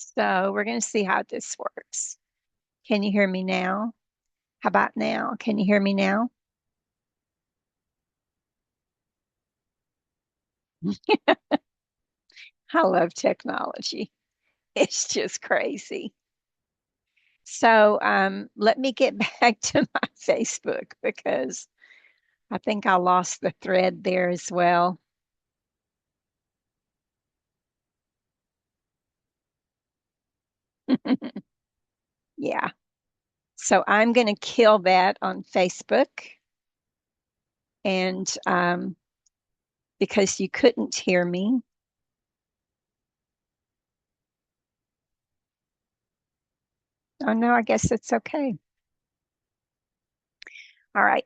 So we're going to see how this works. Can you hear me now? How about now? Can you hear me now? I love technology. It's just crazy. So let me get back to my Facebook because I think I lost the thread there as well. Yeah. So I'm going to kill that on Facebook. And because you couldn't hear me, oh no, I guess it's okay. All right.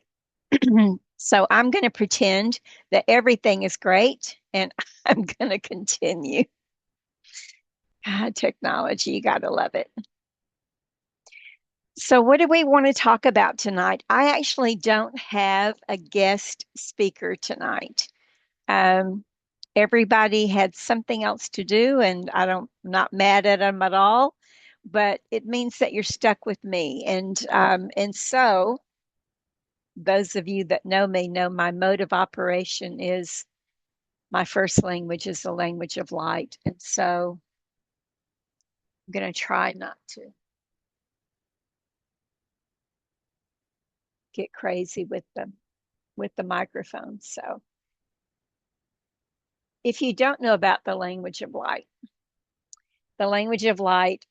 So I'm going to pretend that everything is great and I'm going to continue. Technology, you got to love it. So, what do we want to talk about tonight? I actually don't have a guest speaker tonight. Um, Everybody had something else to do, and I'm not mad at them at all, but it means that you're stuck with me. And so those of you that know me know my mode of operation is my first language is the language of light. And so I'm going to try not to get crazy with the microphone. So if you don't know about the language of light,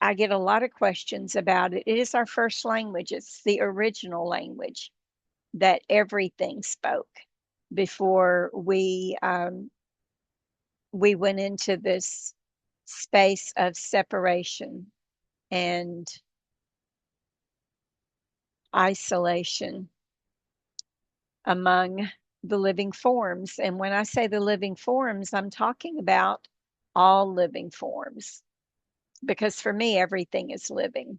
I get a lot of questions about it. It is our first language. It's the original language that everything spoke before we went into this space of separation and isolation among the living forms. And when I say the living forms, I'm talking about all living forms, because for me, everything is living.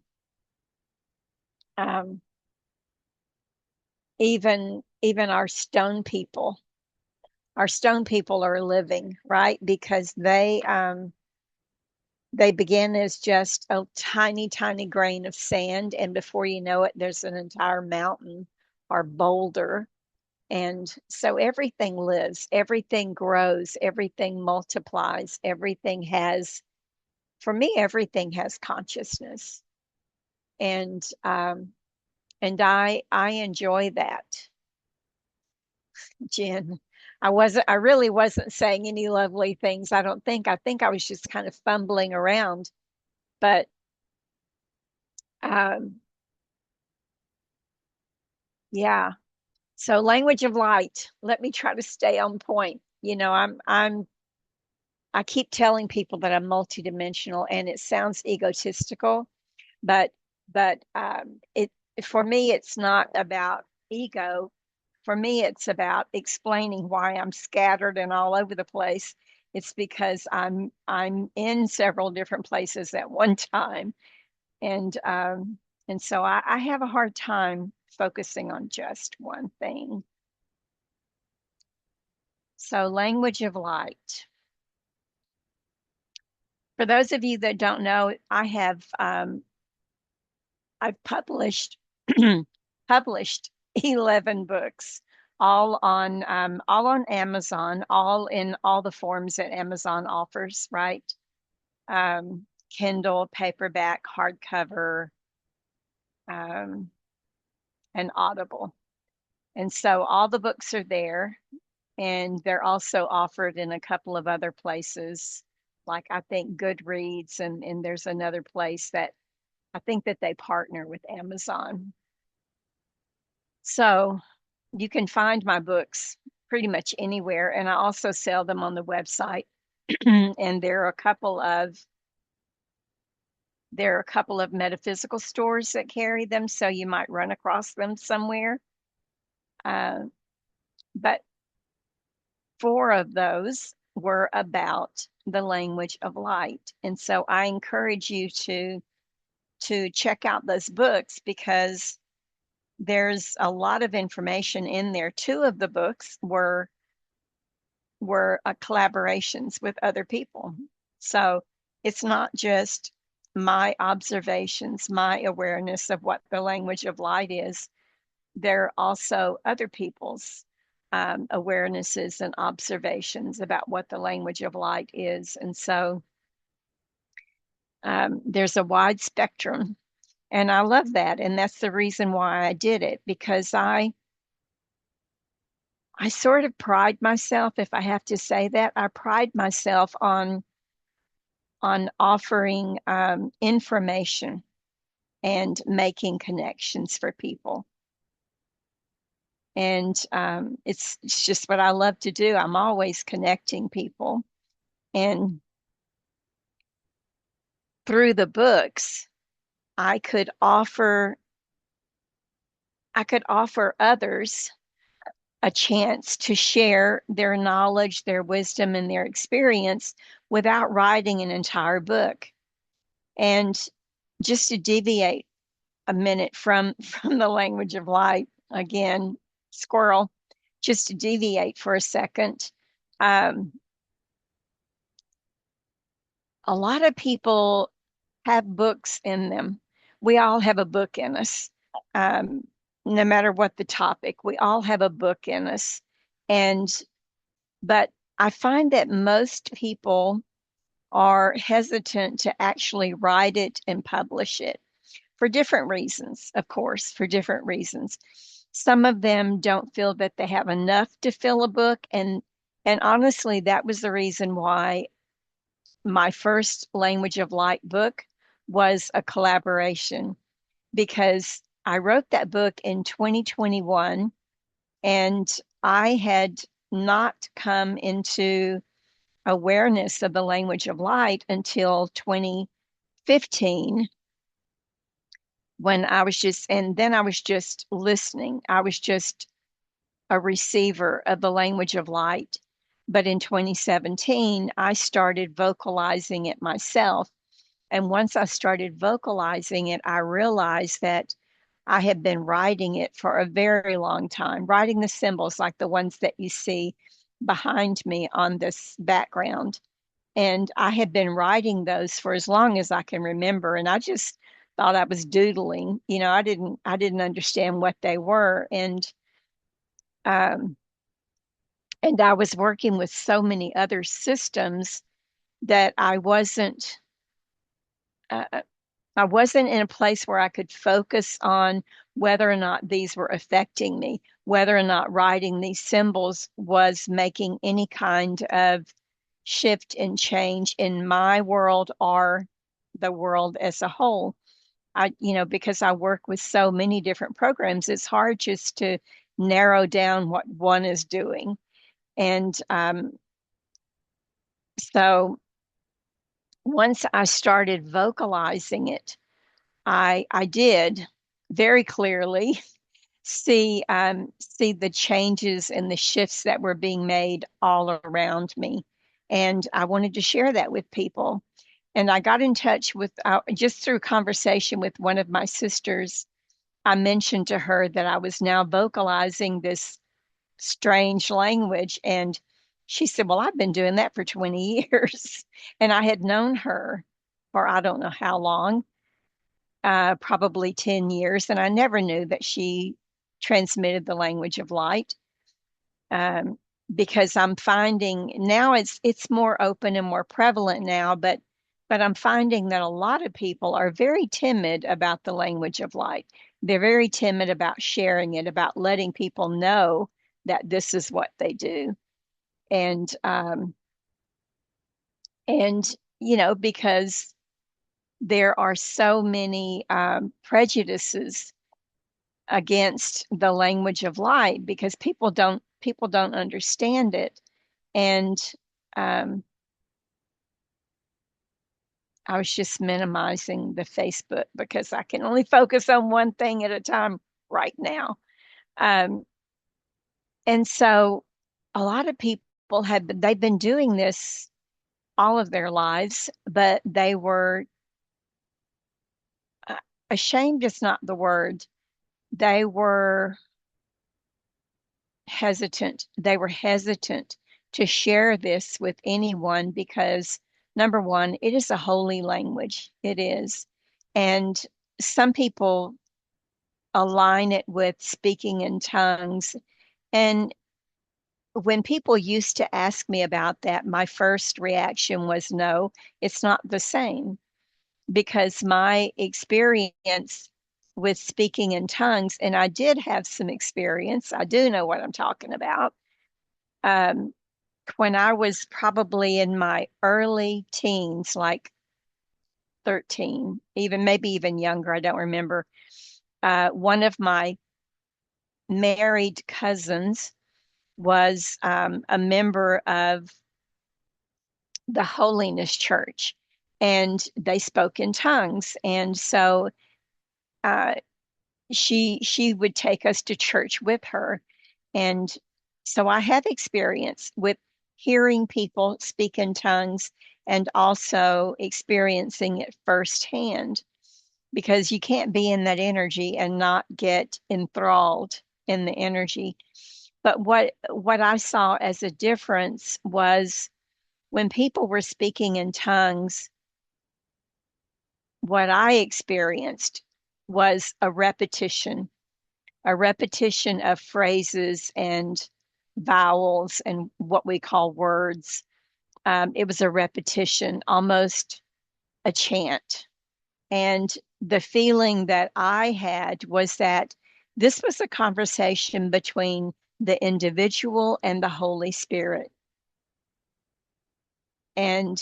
Um, even our stone people are living, right? Because they begin as just a tiny, tiny grain of sand, and before you know it, there's an entire mountain or boulder. And so everything lives, everything grows, everything multiplies, everything has, for me, everything has consciousness. And I enjoy that, Jen. I really wasn't saying any lovely things, I don't think. I think I was just kind of fumbling around. But um, yeah. So language of light. Let me try to stay on point. I keep telling people that I'm multidimensional, and it sounds egotistical, but it for me it's not about ego. For me, it's about explaining why I'm scattered and all over the place. It's because I'm in several different places at one time, and so I have a hard time focusing on just one thing. So, language of light. For those of you that don't know, I've published published 11 books, all on Amazon, all in all the forms that Amazon offers, right? Kindle, paperback, hardcover, um, and Audible. And so all the books are there, and they're also offered in a couple of other places, like I think Goodreads, and there's another place that I think that they partner with Amazon. So you can find my books pretty much anywhere, and I also sell them on the website. And there are a couple of metaphysical stores that carry them, so you might run across them somewhere. Uh, but four of those were about the language of light, and so I encourage you to check out those books because there's a lot of information in there. Two of the books were collaborations with other people. So it's not just my observations, my awareness of what the language of light is, there are also other people's awarenesses and observations about what the language of light is. And so there's a wide spectrum. And I love that. And that's the reason why I did it, because I sort of pride myself, if I have to say that, I pride myself on offering information and making connections for people. And it's just what I love to do. I'm always connecting people. And through the books, I could offer I could offer others a chance to share their knowledge, their wisdom, and their experience without writing an entire book. And just to deviate a minute from the language of light, again, squirrel, just to deviate for a second. Um, a lot of people have books in them. We all have a book in us. No matter what the topic, we all have a book in us. And, but I find that most people are hesitant to actually write it and publish it for different reasons, of course, for different reasons. Some of them don't feel that they have enough to fill a book. And honestly, that was the reason why my first Language of Light book was a collaboration, because I wrote that book in 2021 and I had not come into awareness of the language of light until 2015, when I was just, and then I was just listening. I was just a receiver of the language of light. But in 2017, I started vocalizing it myself. And once I started vocalizing it, I realized that I had been writing it for a very long time, writing the symbols like the ones that you see behind me on this background. And I had been writing those for as long as I can remember. And I just thought I was doodling. I didn't understand what they were. Um, and I was working with so many other systems that uh, I wasn't in a place where I could focus on whether or not these were affecting me, whether or not writing these symbols was making any kind of shift and change in my world or the world as a whole. Because I work with so many different programs, it's hard just to narrow down what one is doing. And so once I started vocalizing it, I did very clearly see the changes and the shifts that were being made all around me, and I wanted to share that with people. And I got in touch with just through conversation with one of my sisters. I mentioned to her that I was now vocalizing this strange language, and she said, "Well, I've been doing that for 20 years," and I had known her for I don't know how long, probably 10 years, and I never knew that she transmitted the language of light. Um, because I'm finding now it's more open and more prevalent now, but I'm finding that a lot of people are very timid about the language of light. They're very timid about sharing it, about letting people know that this is what they do. And because there are so many prejudices against the language of light, because people don't understand it. And um, I was just minimizing the Facebook because I can only focus on one thing at a time right now. Um, and so a lot of people they've been doing this all of their lives, but they were uh, ashamed is not the word. They were hesitant. They were hesitant to share this with anyone because number one, it is a holy language. It is. And some people align it with speaking in tongues. And when people used to ask me about that, my first reaction was no, it's not the same, because my experience with speaking in tongues, and I did have some experience, I do know what I'm talking about. Um, when I was probably in my early teens, like 13, even maybe even younger, I don't remember. One of my married cousins was a member of the Holiness Church, and they spoke in tongues. And so uh, she would take us to church with her. And so I have experience with hearing people speak in tongues and also experiencing it firsthand, because you can't be in that energy and not get enthralled in the energy. But what I saw as a difference was when people were speaking in tongues, what I experienced was a repetition of phrases and vowels and what we call words. It was a repetition, almost a chant. And the feeling that I had was that this was a conversation between the individual and the Holy Spirit. And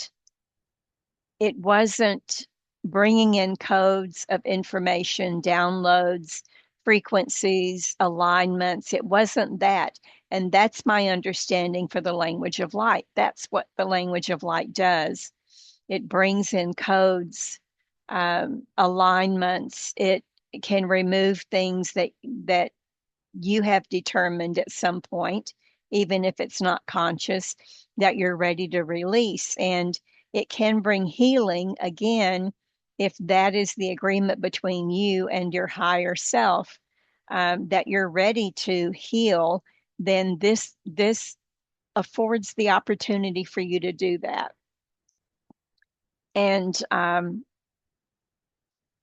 it wasn't bringing in codes of information, downloads, frequencies, alignments. It wasn't that. And that's my understanding for the language of light. That's what the language of light does. It brings in codes, alignments. It can remove things that you have determined at some point, even if it's not conscious, that you're ready to release. And it can bring healing again if that is the agreement between you and your higher self, that you're ready to heal. Then this affords the opportunity for you to do that. And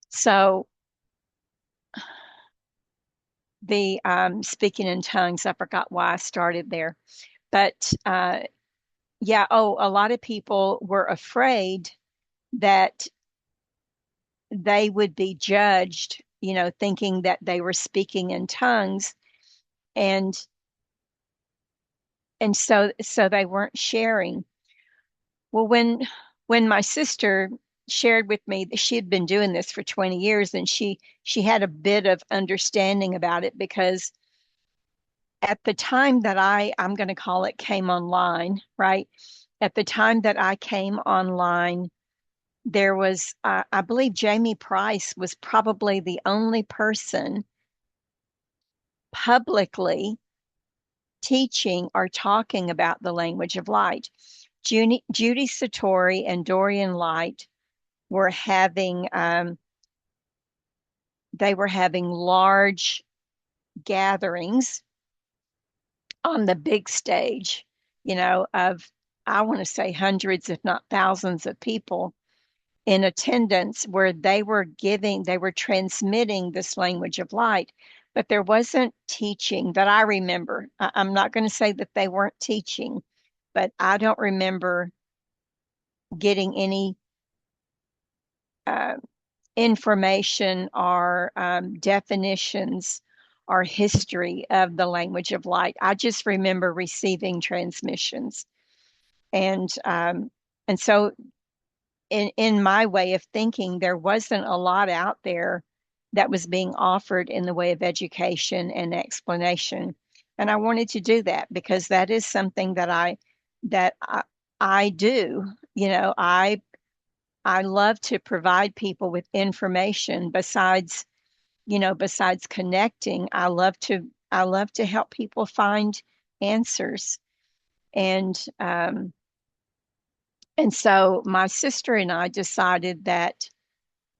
so the speaking in tongues, I forgot why I started there, but yeah, oh, a lot of people were afraid that they would be judged, thinking that they were speaking in tongues, and so they weren't sharing. Well, when my sister shared with me that she had been doing this for 20 years, and she had a bit of understanding about it, because at the time that I'm going to call it came online, right? At the time that I came online, there was, I believe Jamie Price was probably the only person publicly teaching or talking about the language of light. Judy Satori and Dorian Light were having, they were having large gatherings on the big stage, of, I want to say hundreds, if not thousands of people in attendance, where they were transmitting this language of light, but there wasn't teaching that I remember. I'm not going to say that they weren't teaching, but I don't remember getting any uh, information or definitions or history of the language of light. I just remember receiving transmissions. And so in my way of thinking, there wasn't a lot out there that was being offered in the way of education and explanation. And I wanted to do that because that is something that I do. I love to provide people with information besides connecting. I love to help people find answers. And and so my sister and I decided that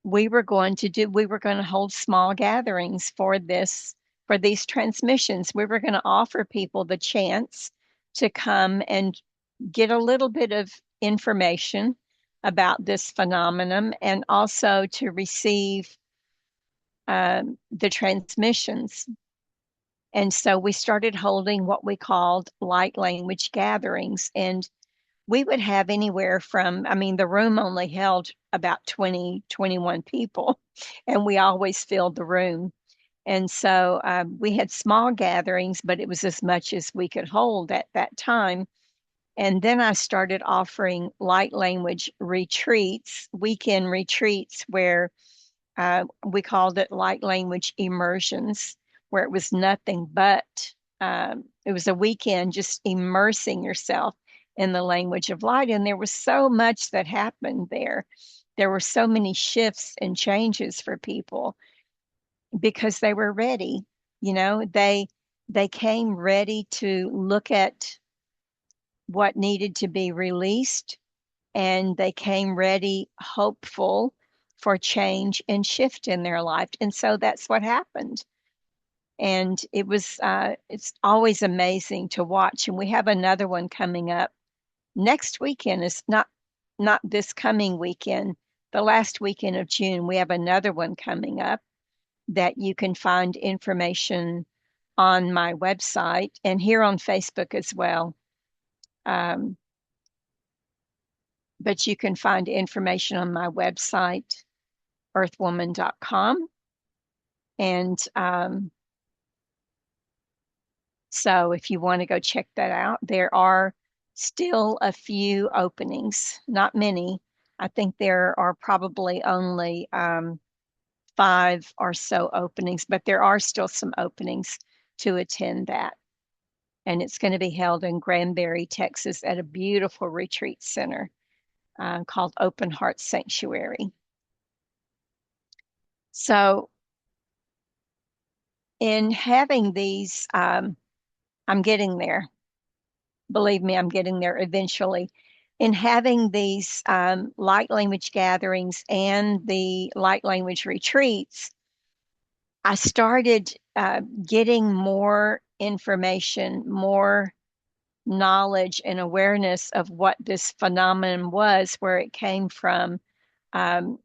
we were going to hold small gatherings for these transmissions. We were going to offer people the chance to come and get a little bit of information, about this phenomenon and also to receive the transmissions. And so we started holding what we called light language gatherings. And we would have anywhere from, I mean, the room only held about 20, 21 people, and we always filled the room. And so we had small gatherings, but it was as much as we could hold at that time. And then I started offering light language retreats, weekend retreats, where we called it light language immersions, where it was nothing but, it was a weekend just immersing yourself in the language of light. And there was so much that happened there. There were so many shifts and changes for people because they were ready. You know, they came ready to look at what needed to be released, and they came ready, hopeful for change and shift in their life. And so that's what happened. And it's always amazing to watch. And we have another one coming up next weekend. Is not this coming weekend, the last weekend of June. We have another one coming up that you can find information on my website and here on Facebook as well. Um, but you can find information on my website, earthwoman.com. And so if you want to go check that out, there are still a few openings, not many. I think there are probably only 5 or so openings, but there are still some openings to attend that. And it's going to be held in Granbury, Texas, at a beautiful retreat center called Open Heart Sanctuary. So, in having these, I'm getting there. Believe me, I'm getting there eventually. In having these light language gatherings and the light language retreats, I started getting more information, more knowledge and awareness of what this phenomenon was, where it came from, um,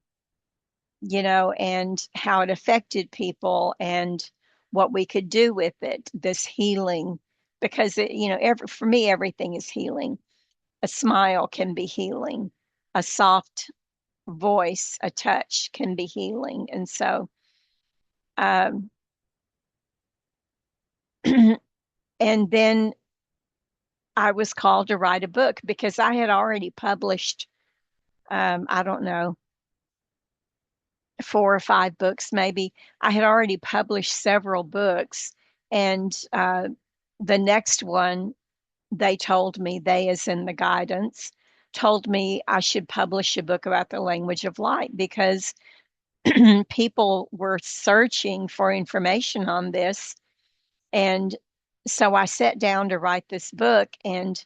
and how it affected people and what we could do with it, this healing. Because, for me, everything is healing. A smile can be healing. A soft voice, a touch can be healing. And so, um, and then I was called to write a book because I had already published, I don't know, 4 or 5 books, maybe. I had already published several books. And the next one, they told me, they as in the guidance, told me I should publish a book about the language of light because people were searching for information on this. And so I sat down to write this book, and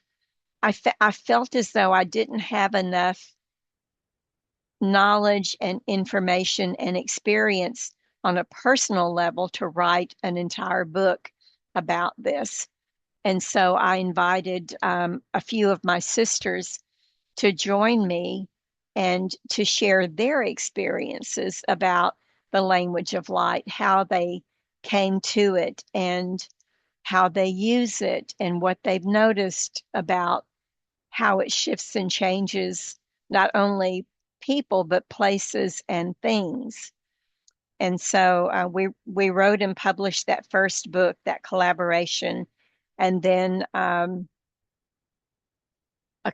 I felt as though I didn't have enough knowledge and information and experience on a personal level to write an entire book about this. And so I invited a few of my sisters to join me and to share their experiences about the language of light, how they came to it, and how they use it, and what they've noticed about how it shifts and changes not only people, but places and things. And so we wrote and published that first book, that collaboration. And then a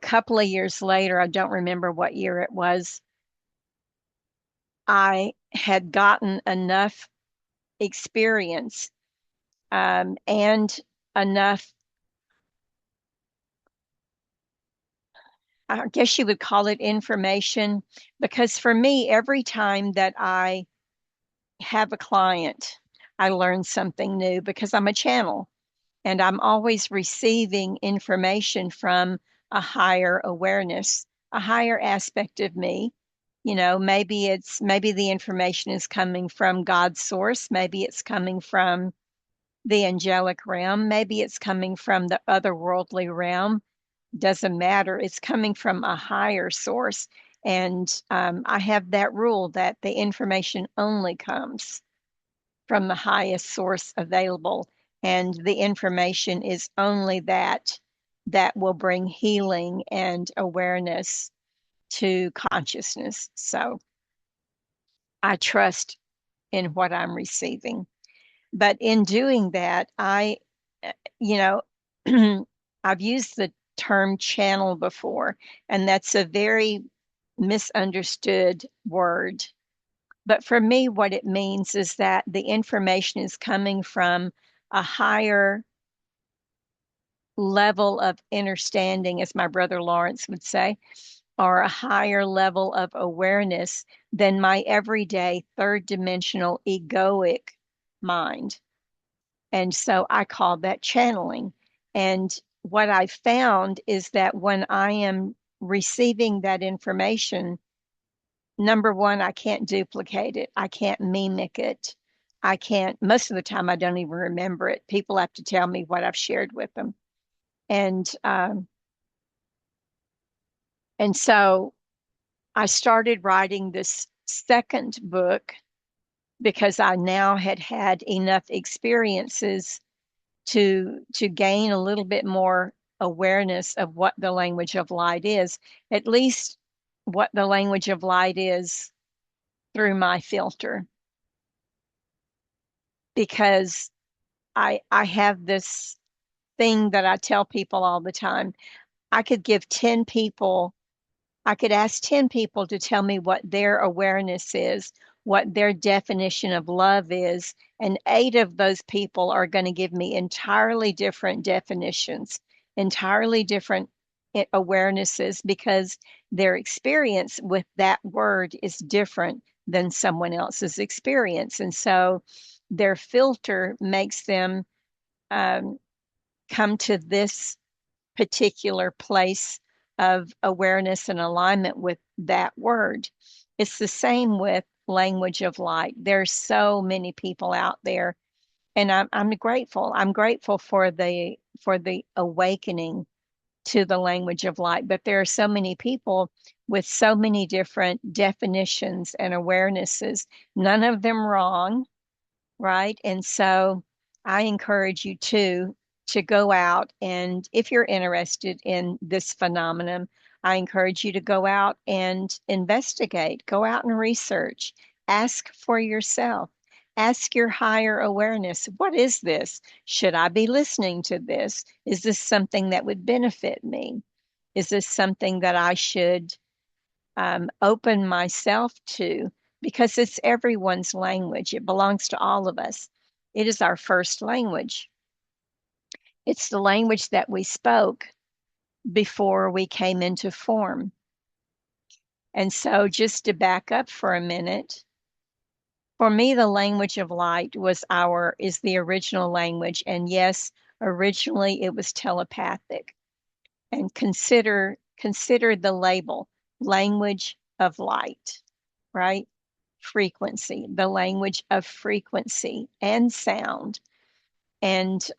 couple of years later, I don't remember what year it was, I had gotten enough experience and enough, I guess you would call it information, because for me, every time that I have a client, I learn something new because I'm a channel and I'm always receiving information from a higher awareness, a higher aspect of me. Maybe the information is coming from God's source, maybe it's coming from the angelic realm, maybe it's coming from the otherworldly realm. Doesn't matter. It's coming from a higher source. And I have that rule that the information only comes from the highest source available. And the information is only that will bring healing and awareness to consciousness. So I trust in what I'm receiving. But in doing that, you know, I've used the term channel before, and that's a very misunderstood word. But for me, what it means is that the information is coming from a higher level of understanding, as my brother Lawrence would say, or a higher level of awareness than my everyday third dimensional egoic mind. And so I call that channeling. And what I found is that when I am receiving that information, number one, I can't duplicate it. I can't mimic it. I can't, most of the time, I don't even remember it. People have to tell me what I've shared with them. And, um, and so I started writing this second book because I now had had enough experiences to gain a little bit more awareness of what the language of light is, at least what the language of light is through my filter. Because I have this thing that I tell people all the time. I could give 10 people I could ask 10 people to tell me what their awareness is, what their definition of love is, and 8 of those people are going to give me entirely different definitions, entirely different awarenesses, because their experience with that word is different than someone else's experience. And so their filter makes them um, come to this particular place of awareness and alignment with that word. It's the same with language of light. There's so many people out there, and I'm grateful. I'm grateful for the awakening to the language of light. But there are so many people with so many different definitions and awarenesses, none of them wrong, right? And so I encourage you to go out, and if you're interested in this phenomenon, I encourage you to go out and investigate, go out and research, ask for yourself, ask your higher awareness, what is this? Should I be listening to this? Is this something that would benefit me? Is this something that I should open myself to, because it's everyone's language. It belongs to all of us. It is our first language. It's the language that we spoke before we came into form. And so, just to back up for a minute, for me, the language of light is the original language. And yes, originally it was telepathic. And consider the label, language of light, right? Frequency, the language of frequency and sound. And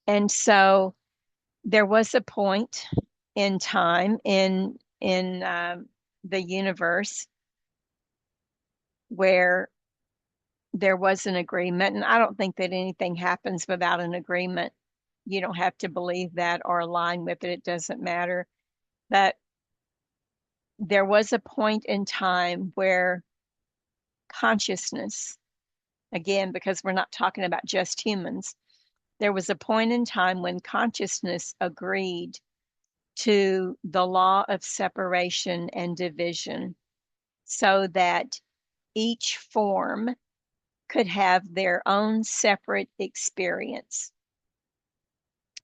and so there was a point in time in the universe where there was an agreement, and I don't think that anything happens without an agreement. You don't have to believe that or align with it. It doesn't matter. But there was a point in time where consciousness, again, because we're not talking about just humans, there was a point in time when consciousness agreed to the law of separation and division so that each form could have their own separate experience.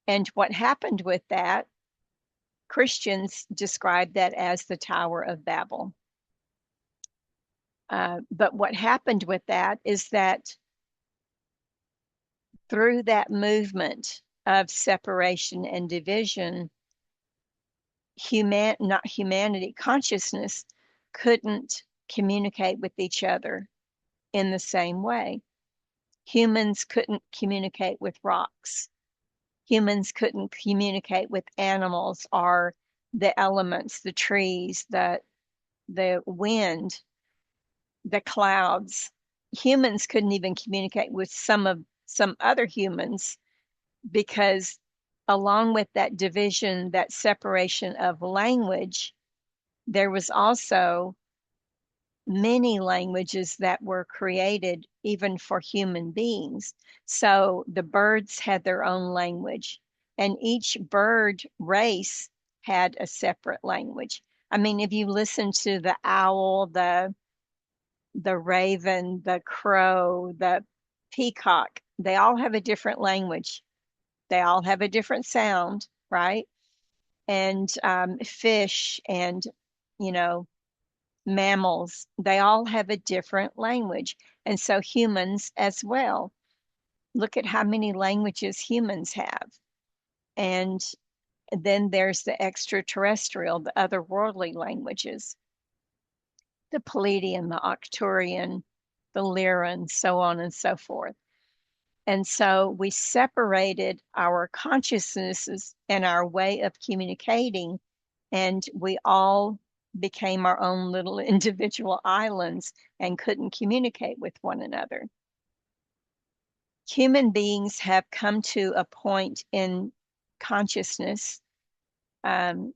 And what happened with that, Christians describe that as the Tower of Babel. But what happened with that is that through that movement of separation and division, not humanity, consciousness couldn't communicate with each other in the same way. Humans couldn't communicate with rocks. humans couldn't communicate with animals or the elements, the trees, the wind, the clouds. Humans couldn't even communicate with some other humans because along with that division, that separation of language, there was also many languages that were created even for human beings. So the birds had their own language, and each bird race had a separate language. I mean, if you listen to the owl, the raven, the crow, the peacock, they all have a different language. They all have a different sound, right? And fish and, you know, mammals, they all have a different language. And so humans as well. Look at how many languages humans have. And then there's the extraterrestrial, the otherworldly languages, the Palladian, the Arcturian, the Lyran, so on and so forth. And so we separated our consciousnesses and our way of communicating, and we all became our own little individual islands and couldn't communicate with one another. Human beings have come to a point in consciousness, um,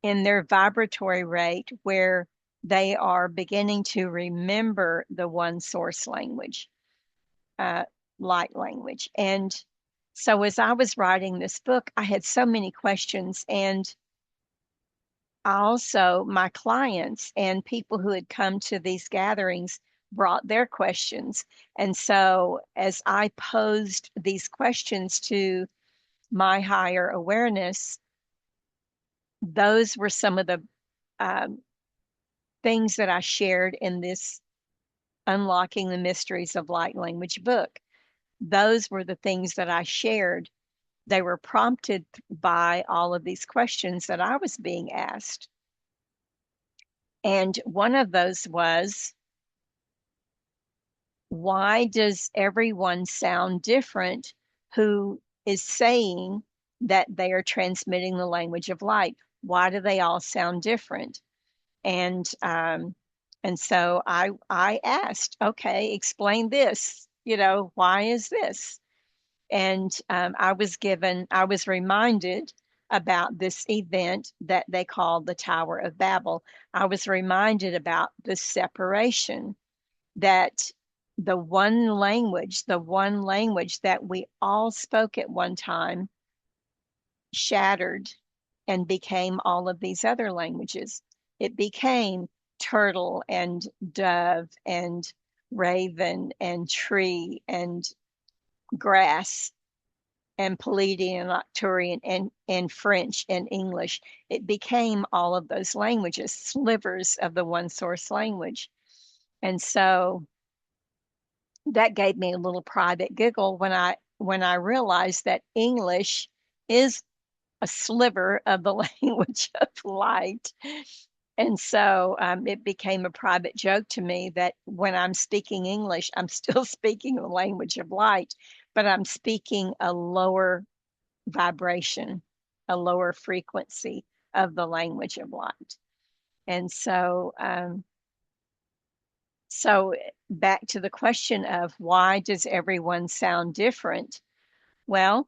in their vibratory rate, where they are beginning to remember the one source language, uh, light language. And so as I was writing this book, I had so many questions, and also my clients and people who had come to these gatherings brought their questions. And so as I posed these questions to my higher awareness, those were some of the um, things that I shared in this Unlocking the Mysteries of Light Language book. Those were the things that I shared. They were prompted by all of these questions that I was being asked. And one of those was, why does everyone sound different who is saying that they are transmitting the language of light? Why do they all sound different? And so I asked, okay, explain this. Why is this? And I was reminded about this event that they call the Tower of Babel. I was reminded about the separation, that the one language that we all spoke at one time shattered and became all of these other languages. It became turtle and dove and raven and tree and grass and Palladian, Arcturian, and French and English. It became all of those languages, slivers of the one source language. And so that gave me a little private giggle when I realized that English is a sliver of the language of light. And so it became a private joke to me that when I'm speaking English, I'm still speaking the language of light, but I'm speaking a lower vibration, a lower frequency of the language of light. And so back to the question of why does everyone sound different? Well,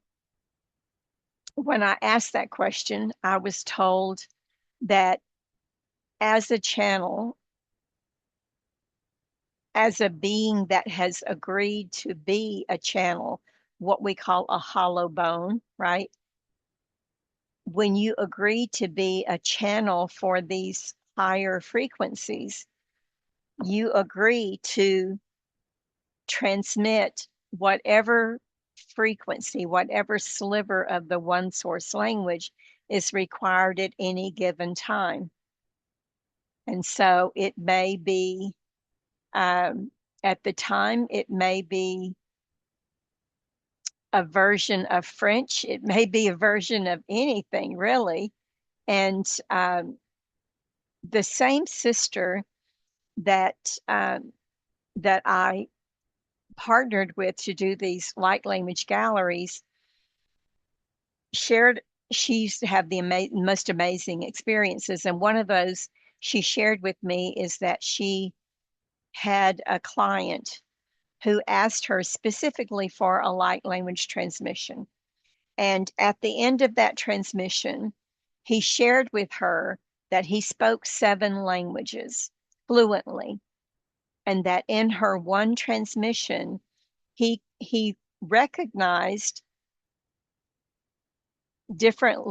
when I asked that question, I was told that as a channel, as a being that has agreed to be a channel, what we call a hollow bone, right? When you agree to be a channel for these higher frequencies, you agree to transmit whatever frequency, whatever sliver of the one source language is required at any given time. And so it may be, at the time, it may be a version of French, it may be a version of anything, really. And the same sister that that I partnered with to do these light language galleries, shared, she used to have the most amazing experiences. And one of those she shared with me is that she had a client who asked her specifically for a light language transmission. And at the end of that transmission, he shared with her that he spoke 7 languages fluently, and that in her one transmission, he recognized different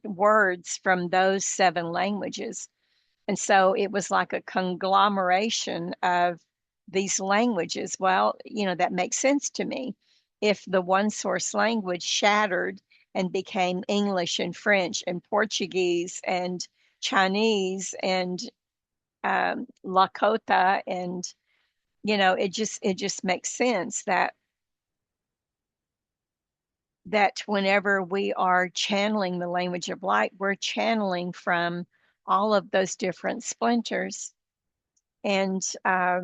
words from those 7 languages. And so it was like a conglomeration of these languages. Well, that makes sense to me. If the one source language shattered and became English and French and Portuguese and Chinese and Lakota, and it just makes sense that whenever we are channeling the language of light, we're channeling from all of those different splinters. And I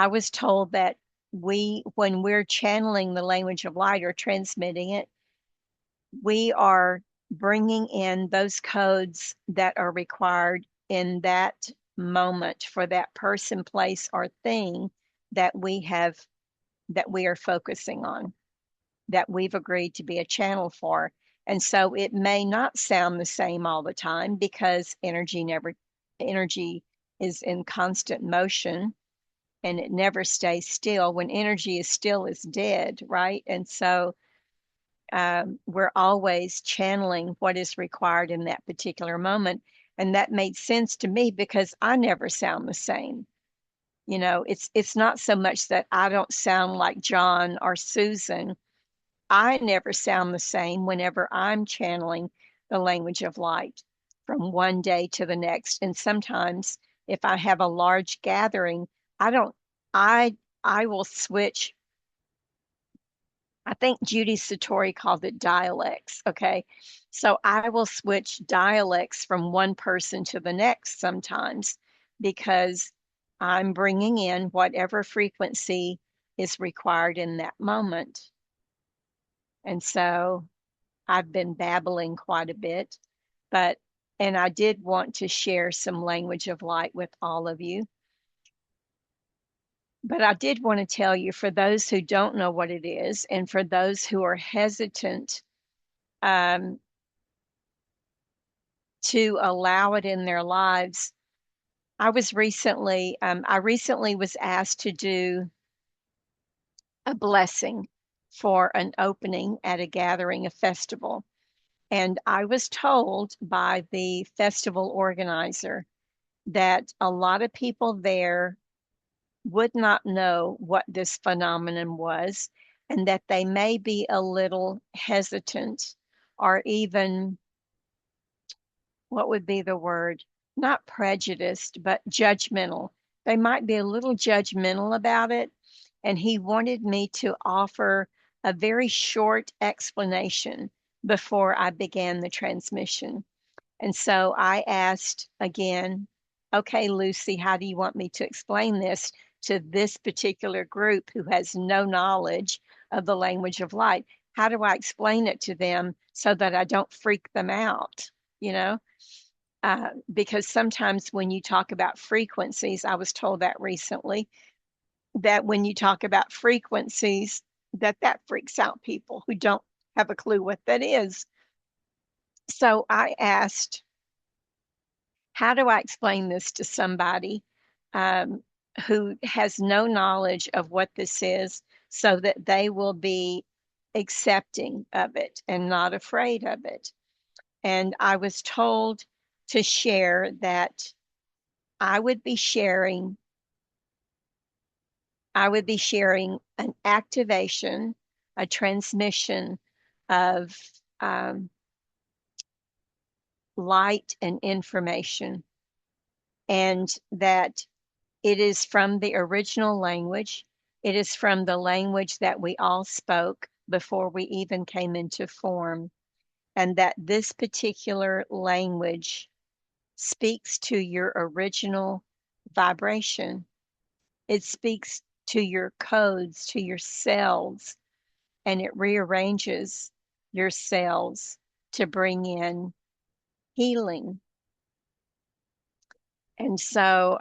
was told that when we're channeling the language of light or transmitting it, we are bringing in those codes that are required in that moment for that person, place, or thing that we are focusing on, that we've agreed to be a channel for. And so it may not sound the same all the time because energy is in constant motion and it never stays still. When energy is still, is dead, right? And so we're always channeling what is required in that particular moment. And that made sense to me because I never sound the same. It's not so much that I don't sound like John or Susan. I never sound the same whenever I'm channeling the language of light from one day to the next. And sometimes if I have a large gathering, I don't, I will switch. I think Judy Satori called it dialects. Okay. So I will switch dialects from one person to the next sometimes because I'm bringing in whatever frequency is required in that moment. And so I've been babbling quite a bit, and I did want to share some language of light with all of you. But I did want to tell you, for those who don't know what it is, and for those who are hesitant um, to allow it in their lives, I recently was asked to do a blessing for an opening at a gathering, a festival. And I was told by the festival organizer that a lot of people there would not know what this phenomenon was, and that they may be a little hesitant or even, what would be the word? Not prejudiced, but judgmental. They might be a little judgmental about it. And he wanted me to offer a very short explanation before I began the transmission. And so I asked again, okay, Lucy, how do you want me to explain this to this particular group who has no knowledge of the language of light? How do I explain it to them so that I don't freak them out? You know, because sometimes when you talk about frequencies, I was told that recently, that when you talk about frequencies, that freaks out people who don't have a clue what that is. So I asked, how do I explain this to somebody um, who has no knowledge of what this is so that they will be accepting of it and not afraid of it? And I was told to share that I would be sharing I would be sharing an activation, a transmission of um, light and information, and that it is from the original language. It is from the language that we all spoke before we even came into form, and that this particular language speaks to your original vibration. It speaks to your codes, to your cells, and it rearranges your cells to bring in healing. And so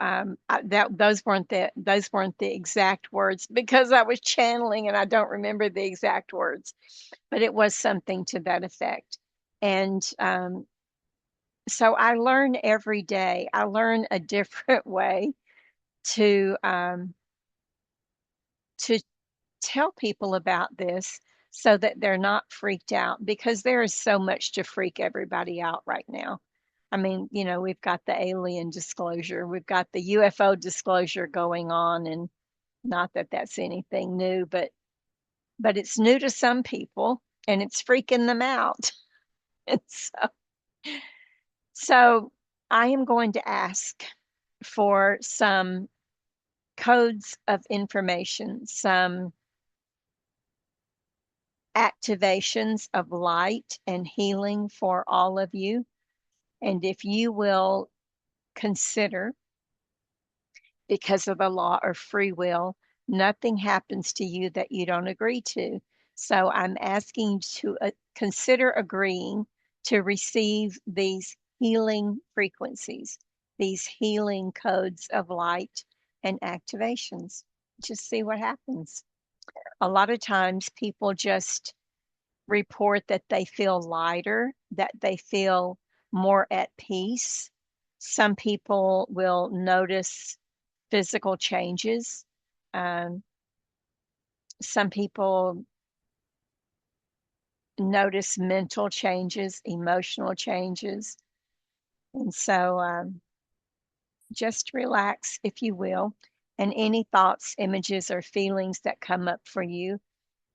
those weren't the exact words because I was channeling and I don't remember the exact words, but it was something to that effect. And so I learn every day. I learn a different way to um, to tell people about this so that they're not freaked out because there is so much to freak everybody out right now. I mean, we've got the alien disclosure, we've got the UFO disclosure going on, and not that that's anything new, but it's new to some people and it's freaking them out. And so I am going to ask for some codes of information, some activations of light and healing for all of you. And if you will consider, because of the law of free will, nothing happens to you that you don't agree to. So I'm asking you to consider agreeing to receive these healing frequencies, these healing codes of light and activations. Just see what happens. A lot of times people just report that they feel lighter, that they feel more at peace. Some people will notice physical changes. Um, some people notice mental changes, emotional changes. And so just relax, if you will. And any thoughts, images, or feelings that come up for you,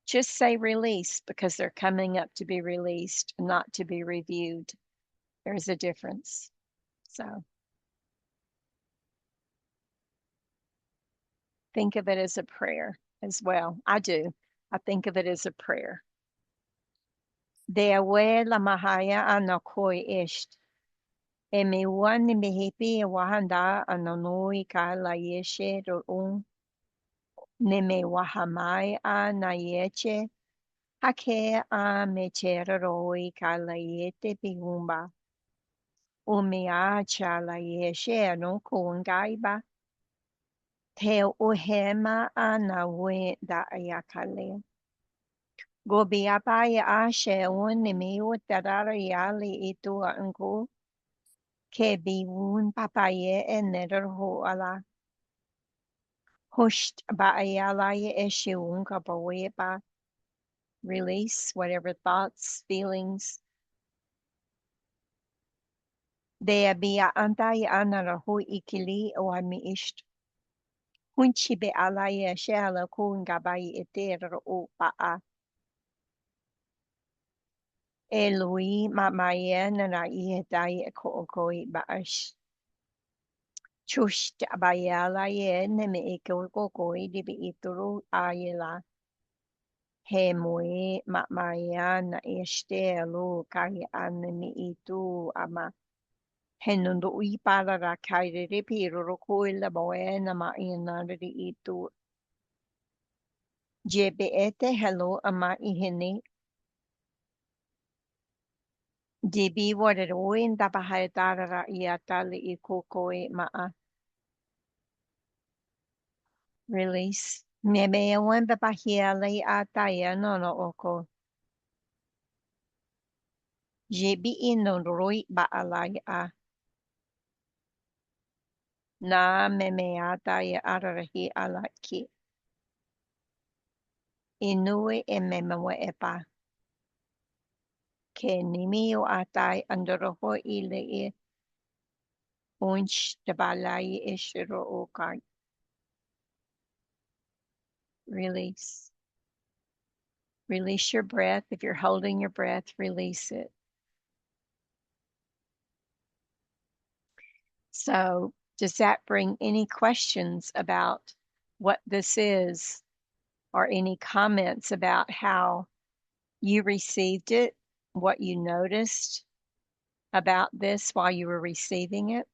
just say release because they're coming up to be released, not to be reviewed. There's a difference. So think of it as a prayer as well. I do. I think of it as a prayer. De abuela mahaya anakoi isht. E me wan me hipi e wahanda anonui ka la yeshe ro ne me wahamai a na yeche. Hake a me chera roi ka la yete pigumba. Umi a cha la yeshe no kuungaiba. Te uhema a na we da ayakale. Gobiapaya ashe un nimiu tarara yali itu anku ke biun papaye ener ho ala husht ba ayala ye eshiun kapawe ba release whatever thoughts, feelings de abia antai anara hu ikili o ami isht hunchi be ala ye shala kun gabai eter o pa a elui mamaye na ie dai ko koi ba ash Chusht abayala ye neme eke koko dibi ituru ayela. He mui maya na este alu kai anemi itu ama. Henundu ui para ra kairi ripiru rukuila boe na ma inari itu. Jebe ete hello ama ihene. Dibi warer uin dabahai darara iatali ikukoi maa. Release. Meme ewen babahiala ataya no no oko. Jebi ino roi ba alai a. Na memeata ya ararahi alaki. Inui e memewe epa. Ke nimi o atai andoroho ile e unch tabalai e shiro o kai. Release. Release your breath. If you're holding your breath, release it. So does that bring any questions about what this is or any comments about how you received it, what you noticed about this while you were receiving it?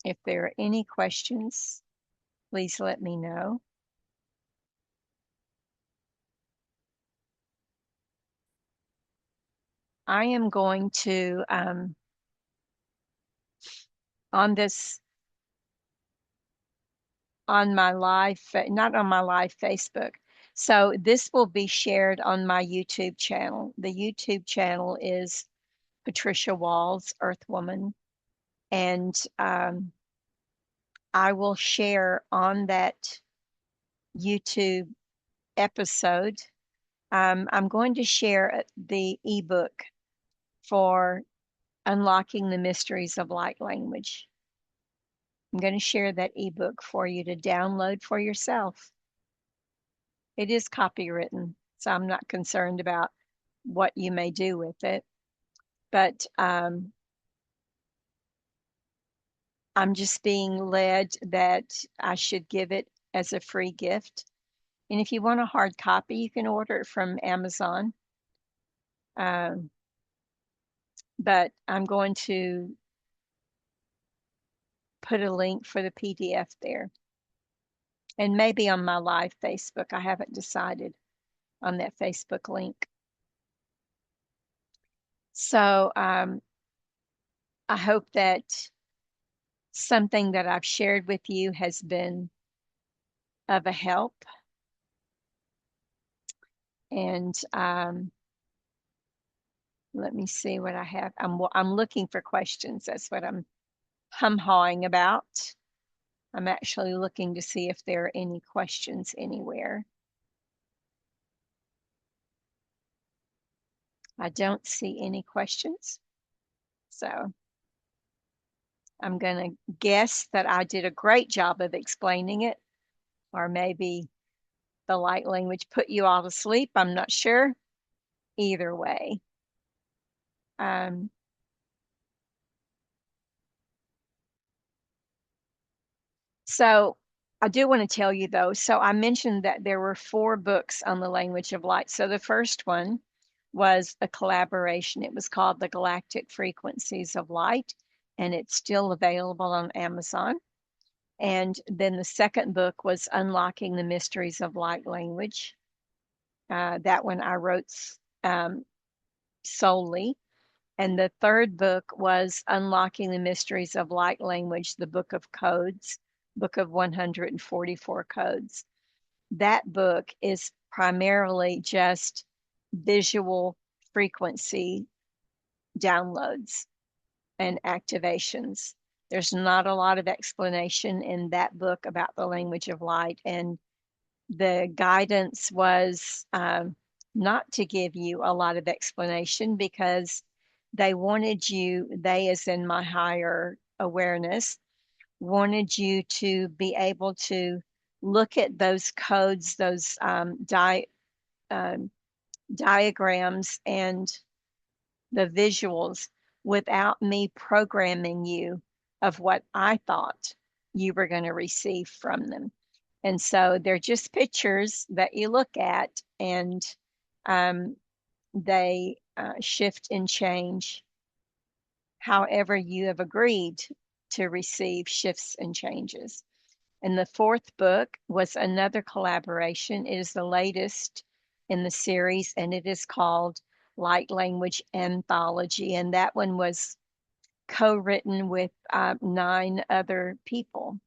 If there are any questions, please let me know. I am going to, on this, on my live, not on my live Facebook. So this will be shared on my YouTube channel. The YouTube channel is Patricia Walls, Earth Woman. And I will share on that YouTube episode. I'm going to share the ebook for Unlocking the Mysteries of Light Language. I'm going to share that ebook for you to download for yourself. It is copywritten, so I'm not concerned about what you may do with it. But I'm just being led that I should give it as a free gift. And if you want a hard copy, you can order it from Amazon. But I'm going to put a link for the PDF there. And maybe on my live Facebook. I haven't decided on that Facebook link. So I hope that something that I've shared with you has been of a help. And let me see what I have. I'm looking for questions. That's what I'm hum-hawing about. I'm actually looking to see if there are any questions anywhere. I don't see any questions. So I'm going to guess that I did a great job of explaining it, or maybe the light language put you all to sleep. I'm not sure. Either way. Um, so I do want to tell you though, so I mentioned that there were 4 books on the language of light. So the first one was a collaboration. It was called The Galactic Frequencies of Light, and it's still available on Amazon. And then the second book was Unlocking the Mysteries of Light Language. That one I wrote solely. And the third book was Unlocking the Mysteries of Light Language, the Book of Codes, Book of 144 Codes. That book is primarily just visual frequency downloads and activations. There's not a lot of explanation in that book about the language of light. And the guidance was not to give you a lot of explanation because they as in my higher awareness, wanted you to be able to look at those codes, those diagrams and the visuals without me programming you of what I thought you were going to receive from them. And so they're just pictures that you look at, and they shift and change however you have agreed to receive shifts and changes. And the fourth book was another collaboration. It is the latest in the series, and it is called Light Language Anthology. And that one was co-written with 9 other people.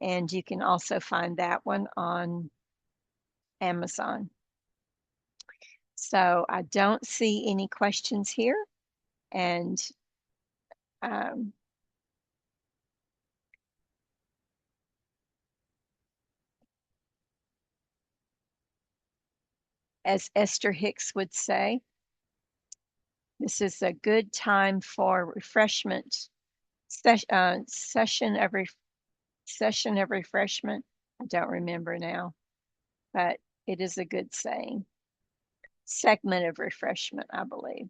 And you can also find that one on Amazon. So I don't see any questions here. And as Esther Hicks would say, this is a good time for refreshment, session of refreshment. I don't remember now, but it is a good saying. Segment of refreshment, I believe.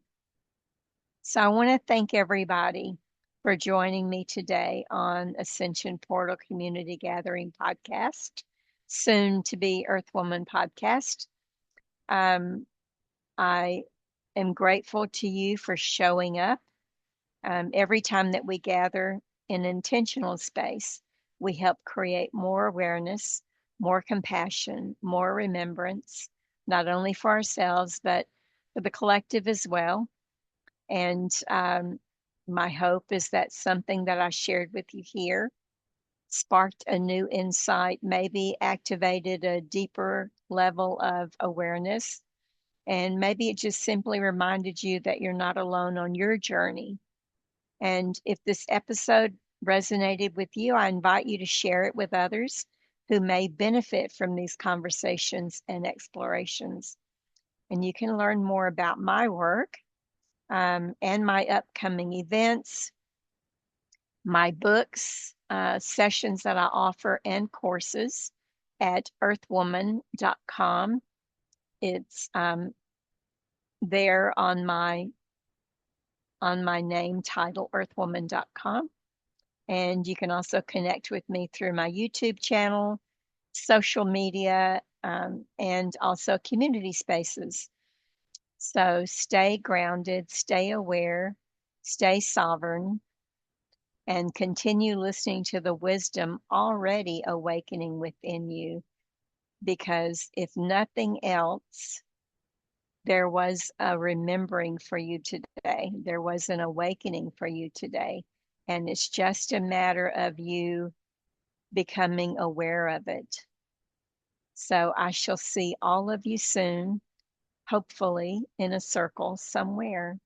So I want to thank everybody for joining me today on Ascension Portal Community Gathering Podcast, soon to be Earth Woman Podcast. I am grateful to you for showing up every time that we gather in intentional space. We help create more awareness, more compassion, more remembrance, not only for ourselves, but for the collective as well. And my hope is that something that I shared with you here sparked a new insight, maybe activated a deeper level of awareness, and maybe it just simply reminded you that you're not alone on your journey. And if this episode resonated with you, I invite you to share it with others who may benefit from these conversations and explorations. And you can learn more about my work and my upcoming events, my books, sessions that I offer, and courses at earthwoman.com. It's there on my name title, earthwoman.com. And you can also connect with me through my YouTube channel, social media, and also community spaces. So stay grounded, stay aware, stay sovereign, and continue listening to the wisdom already awakening within you. Because if nothing else, there was a remembering for you today. There was an awakening for you today. And it's just a matter of you becoming aware of it. So I shall see all of you soon, hopefully in a circle somewhere.